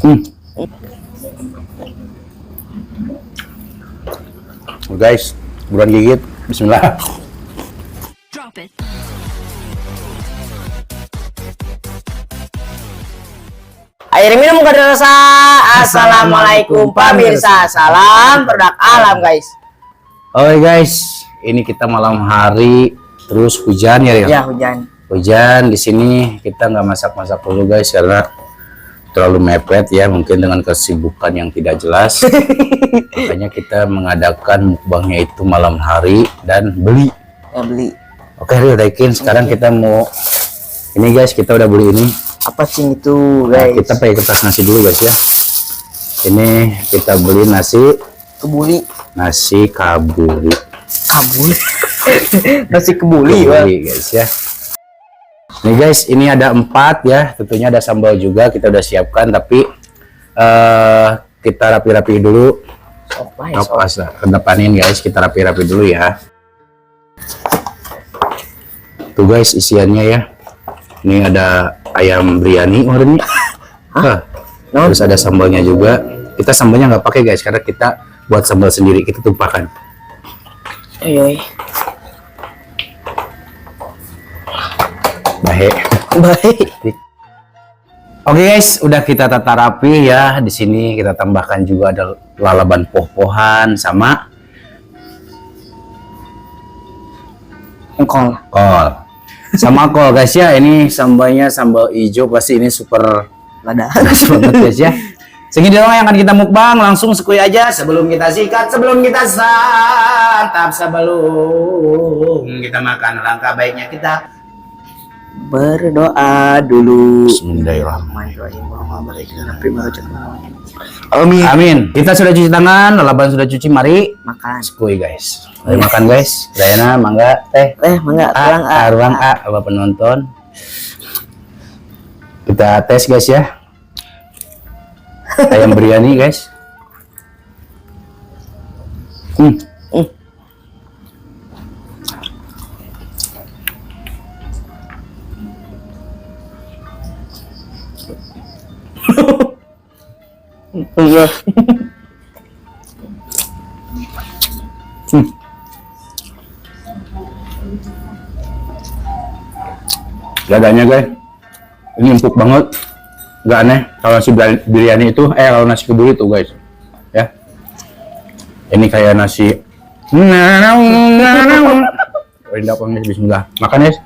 Hmm. Guys, buruan gigit. Bismillah. Drop it. Air minum rasa. Assalamualaikum pemirsa. Salam produk alam guys. Oke guys, ini kita malam hari terus hujan ya. Ya hujan. Hujan di sini kita nggak masak-masak dulu guys karena terlalu mepet ya, mungkin dengan kesibukan yang tidak jelas. Makanya kita mengadakan mukbangnya itu malam hari dan beli. Ya beli. Oke, Rio Daikin. Sekarang kita mau ini guys, kita udah beli ini. Apa sih itu Nah, guys? kita pakai kertas nasi dulu guys ya. Ini kita beli nasi Kebuli. nasi kabuli. Kabuli. Nasi kebuli Guys ya. Nih guys, ini ada 4 ya. Tentunya ada sambal juga kita udah siapkan, tapi kita rapi-rapi dulu. Kedepanin guys, kita rapi-rapi dulu ya. Tuh guys isiannya ya. Ini ada ayam biryani warnanya. Terus ada sambalnya juga. Kita sambalnya nggak pakai guys karena kita buat sambal sendiri, kita tumpahkan. Ayo. Baik. Oke guys, udah kita tata rapi ya. Di sini kita tambahkan juga ada lalaban poh-pohan sama Kol. Sama kol guys ya. Ini sambalnya sambal hijau, pasti ini super Lada. banget guys ya. Segini doang yang akan kita mukbang, langsung sekui aja sebelum kita sikat, sebelum kita santap, sebelum kita makan. Langkah baiknya kita Berdoa dulu. Bismillahirrahmanirrahim. Amin. Amin. Kita sudah cuci tangan, lalaban sudah cuci, mari Makan. sekui guys. Mari makan guys. Dayana, mangga, teh. Mangga. Ruang A, apa penonton. Kita tes guys ya. Ayam biryani guys. Iya. Dadanya guys, ini empuk banget, nggak aneh. Kalau nasi biryani itu, kalau nasi kebuli itu guys, ya. Ini kayak nasi. Rendah guys, bismillah. Makan guys.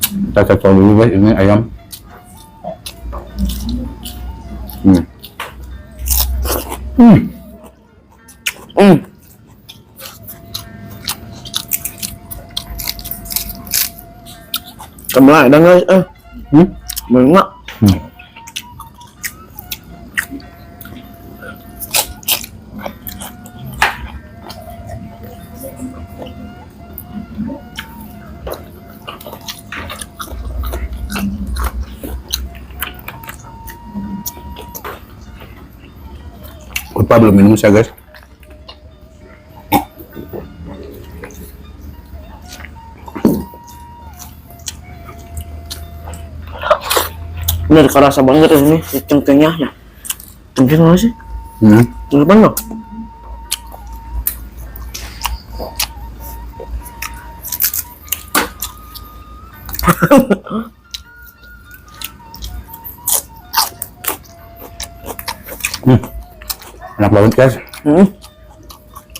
Kita cocok dulu guys, ini ayam. Kemelak dah guys. Melak. Lupa belum minum saya guys. Bener kerasa banget ini cengkehnya. Cengkeh mana sih? Depan loh. Enak banget guys.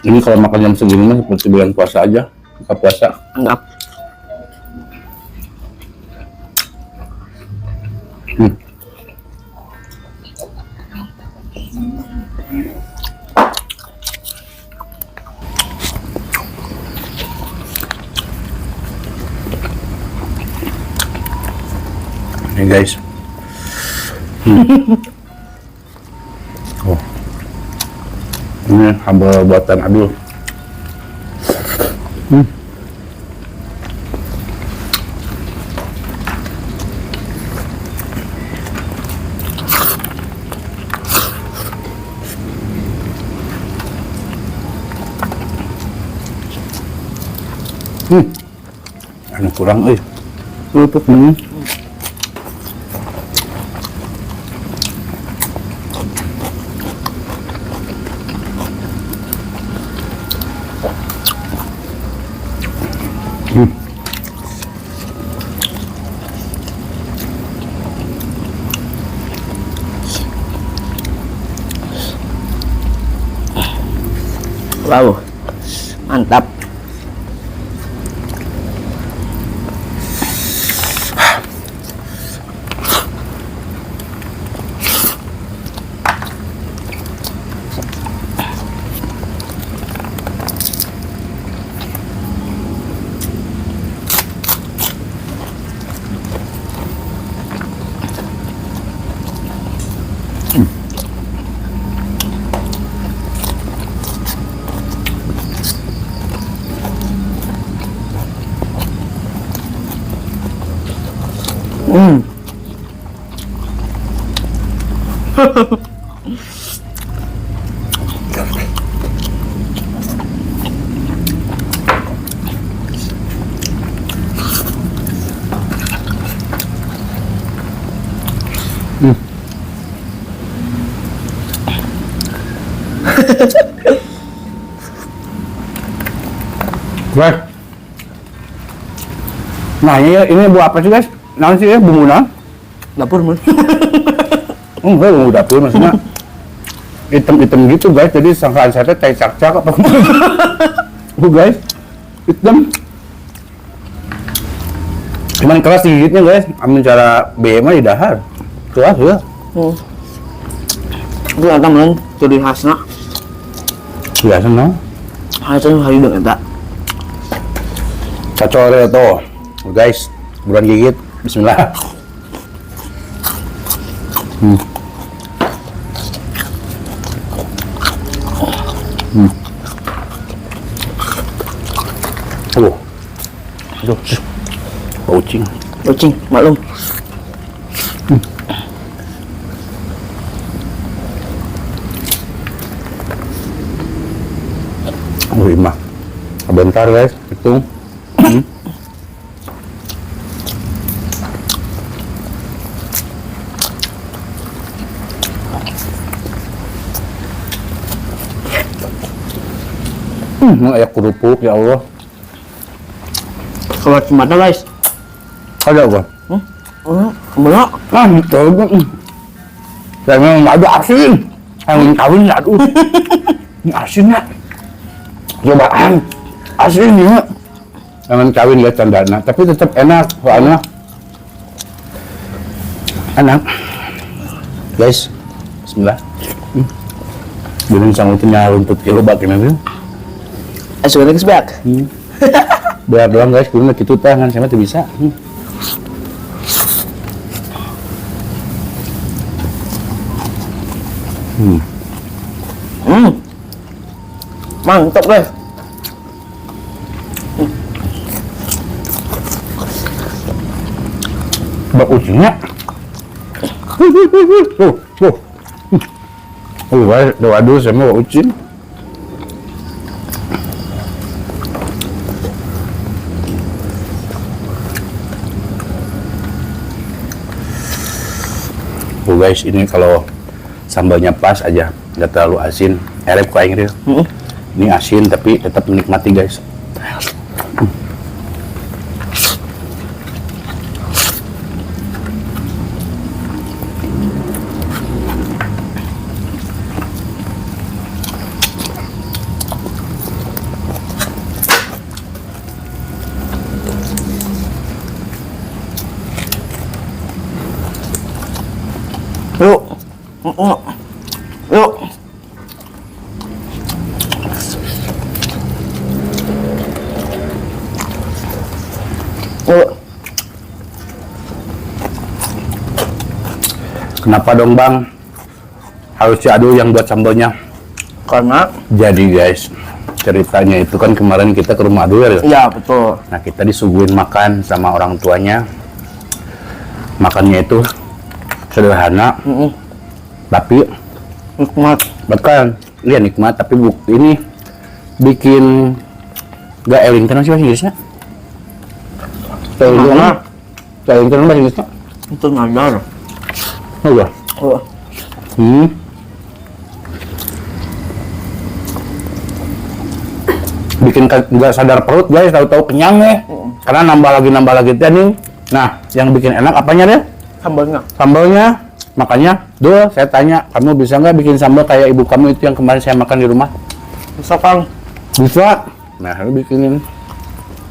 Ini kalau makan jam segini mah seperti bulan puasa aja. Buka puasa. Enggak. Ini guys. Ini sambal buatan Abdul. Anu kurang Kerupuk. Wow, mantap. Guys. Nah, ini buah apa sih, guys? Nah, sih ya bumbu nah. Dapur mun. Enggak, bumbu dapur maksudnya. Hitam-hitam gitu, guys. Jadi sangkaan saya teh tai cak-cak apa. Guys. Hitam. Cuman keras digigitnya, guys. Amin cara BM di dahar. Keras ya. Itu ada mun ciri khasna. Biasa no. Hasil hari dengan tak. Cocok tuh. Guys, buruan gigit. Bismillah. Aduh, kucing. Kucing, maklum. Imah. Bentar guys, hitung. Ayak kerupuk ya Allah. Kalau cimata guys. Ada apa? Kemana? Coba. Saya memang ada asin. Yang kawin aduh. Ini asin ya. Cobaan asin ya. Jangan kawin lihat candana, tapi tetap enak soalnya. Enak. Guys, bismillah. Belum sanggutinnya runtut kilo bakin nanti. Sudah back. Biar doang guys, kurang gitu tangan saya tuh bisa. Mantap guys. Bak ucinya. Tuh. Waduh, saya mau ucin. Guys, ini kalau sambalnya pas aja, nggak terlalu asin. Erep ku aing real. Ini asin tapi tetap menikmati guys. Yuk. Yuk. Yuk. Kenapa dong bang? Harus Ado yang buat sambalnya. Karena Jadi guys, ceritanya itu kan kemarin kita ke rumah Ado ya. iya betul. Nah kita disuguhin makan sama orang tuanya. Makannya itu sederhana, tapi Nikmat. bahkan iya nikmat. Tapi ini bikin gak eling terus sih bahasa Inggrisnya. Karena Kayak yang bahasa Inggrisnya. Itu ngajar. Oh ya. Oh. Bikin nggak sadar perut guys, tahu-tahu kenyang ya. Karena nambah lagi teh nih. Nah, yang bikin enak apanya deh? Sambalnya. Sambalnya. Makanya, saya tanya, kamu bisa nggak bikin sambal kayak ibu kamu itu yang kemarin saya makan di rumah? Bisa Kang. Bisa. Nah, lu bikinin.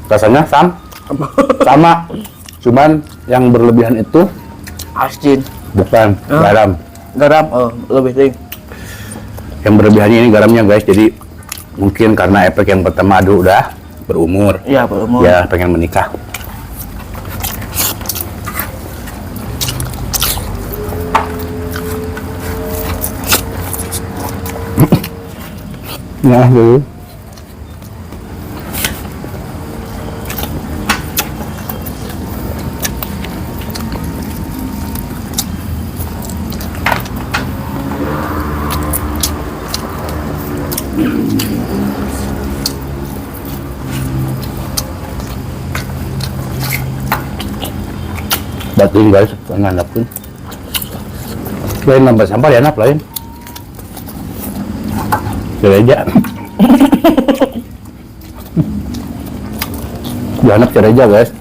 Rasanya sama. Cuman yang berlebihan itu Asin. bukan garam. Garam. Oh, lebih tinggi. Yang berlebihannya ini garamnya guys. Jadi mungkin karena efek yang pertama, aduh udah berumur. Iya, berumur. Ya pengen menikah. Nah, dulu. Batin guys, nganap pun. Lain nambah sampah ya, lain. Cereja. Janap cereja guys.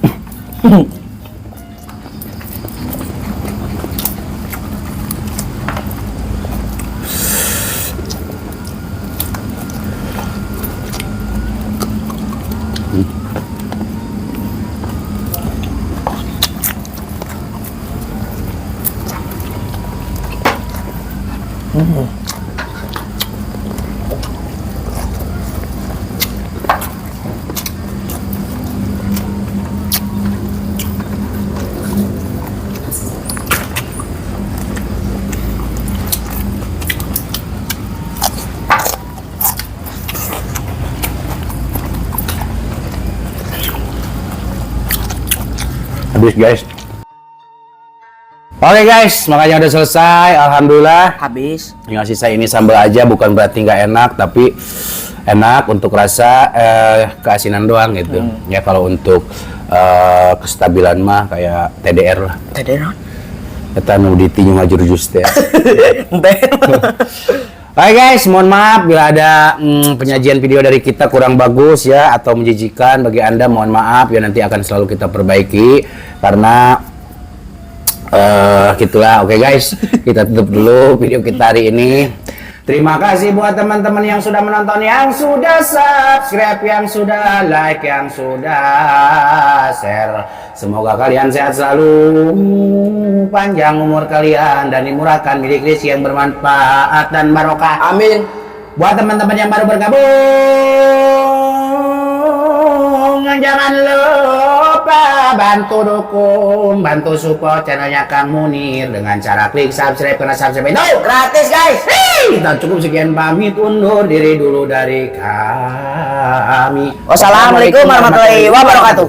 Habis guys. Oke guys, makanya udah selesai. Alhamdulillah. Habis. Tinggal sisa ini sambal aja, bukan berarti nggak enak, tapi enak untuk rasa, keasinan doang gitu. Ya kalau untuk kestabilan mah kayak TDR lah. TDR. Kita nu ditinju ngajur jus teh. Enteh. Oke guys, mohon maaf bila ada penyajian video dari kita kurang bagus ya atau menjijikan bagi Anda, mohon maaf ya, nanti akan selalu kita perbaiki karena gitulah. Oke guys, kita tutup dulu video kita hari ini. Terima kasih buat teman-teman yang sudah menonton, yang sudah subscribe, yang sudah like, yang sudah share. Semoga kalian sehat selalu, panjang umur kalian, dan dimurahkan milik rezeki yang bermanfaat dan barokah. Amin. Buat teman-teman yang baru bergabung, jangan lupa bantu dukung, bantu support channelnya Kang Munir dengan cara klik subscribe, karena subscribe itu gratis guys. Kita cukup sekian, pamit undur diri dulu dari kami. Wassalamualaikum warahmatullahi wabarakatuh.